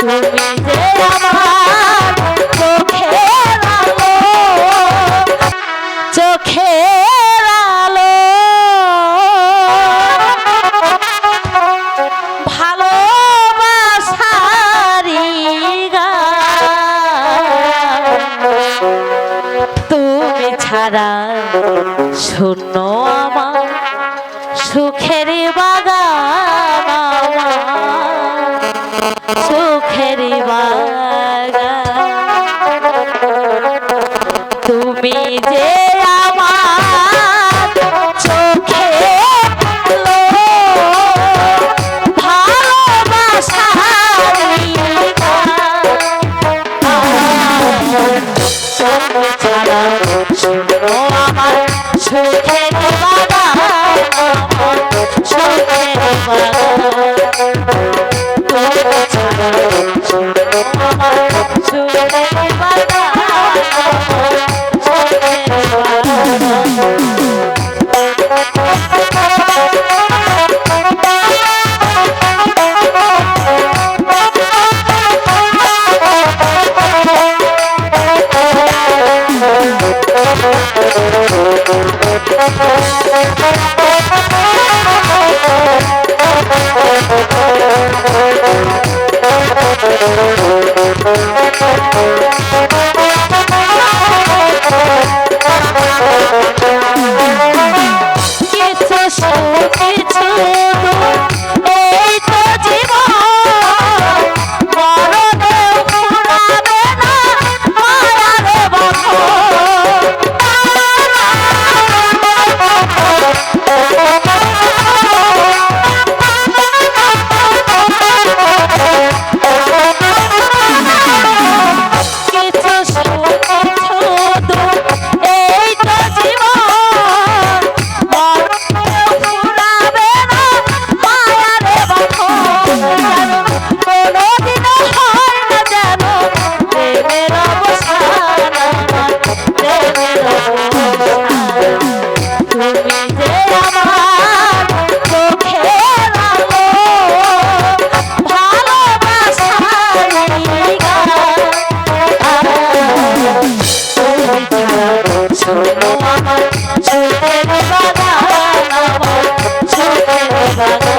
তুমি যে আমার চোখের আলো ভালোবাসারি গান তুমি ছাড়া শূন্য আমার সুখের বাগান আমার সুখের বাগান তুমি যে আমার চোখে ভালোবাসারি তুমি ছাড়া শূন্য আমার সুখের বাগান আমার সুখের বাগান তুমি ছাড়া শূন্য আমার সুখের বাগান আমার সুখের বাগান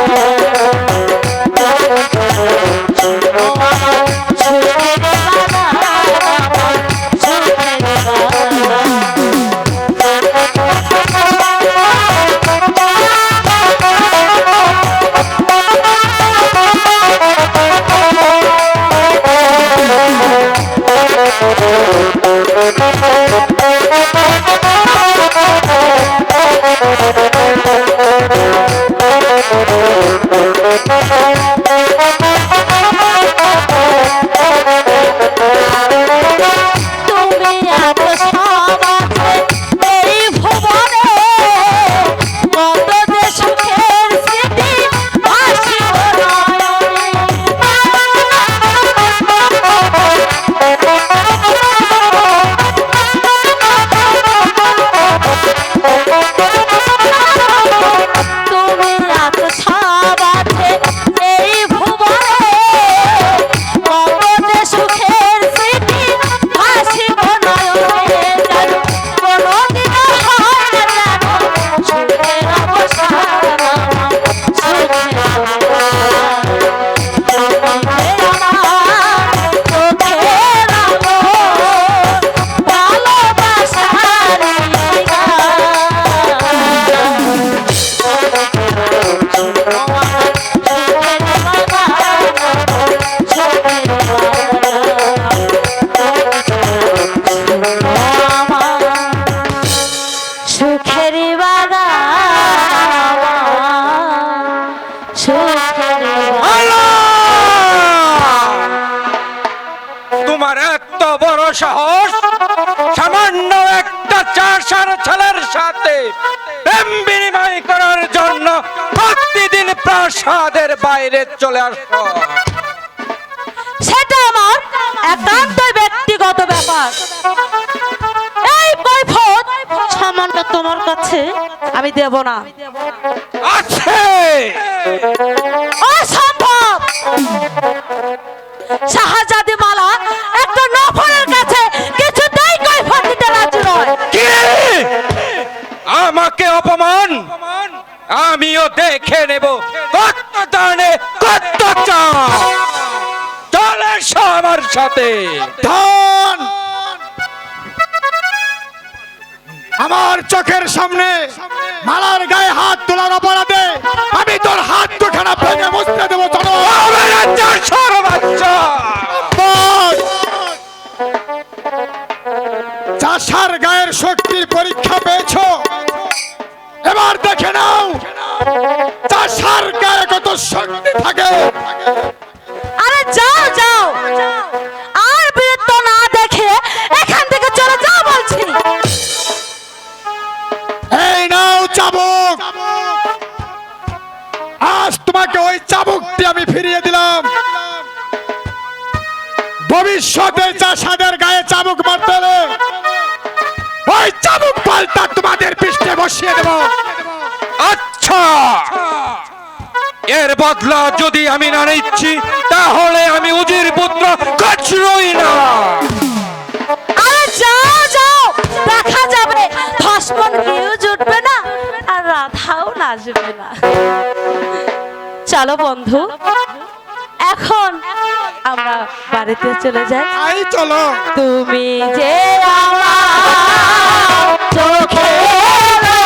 সাহস সামান্য একটা চাষার ছেলের সাথে প্রেম বিনিময় করার জন্য প্রতিদিন প্রাসাদের বাইরে চলে আসো। সেটা আমার একান্ত ব্যক্তিগত ব্যাপার। এই কৈফিয়ত সামান্য তোমার কাছে আমি দেব না। আছে অসম্ভব। শাহজাদি মালা একটা নফরের কাছে কিছুতেই কৈফিয়ত দিতে রাজি নয়। কি আমাকে অপমান? আমিও দেখে নেব কত দানে কত চাপ। চলে এসো আমার সাথে। ধন আমার চোখের সামনে মালার গায়ে হাত তোলার অপরাধে আমি তোর হাত দুখানা ভেঙে মুছতে দেবো। চলো চাষার গায়ের শক্তির পরীক্ষা পেয়েছো, এবার দেখে নাও চাষার গায়ে কত শক্তি থাকে। আরে যাও যাও, আর বীরত্ব না দেখে এখান থেকে চলে যাও বলছি। এই নাও চাবুক, আজ তোমাকে ওই চাবুকটি আমি ফিরিয়ে দিলাম। ভবিষ্যতে চাষাদের গায়ে চাবুক মারতে হলে ওই চাবুক পাল্টা তোমাদের পৃষ্ঠে বসিয়ে দেব। আচ্ছা, এর বদলা যদি আমি না নিচ্ছি তাহলে আমি উজির পুত্র কচরই না। আরে যাও যাও, দেখা যাবে ভস্মন কেউ জুটবে না আর রাধাও নাচবে না। চলো বন্ধু, এখন আমরা বাড়িতে চলে যাই। আই চলো। তুমি যে আমার চোখের আলো,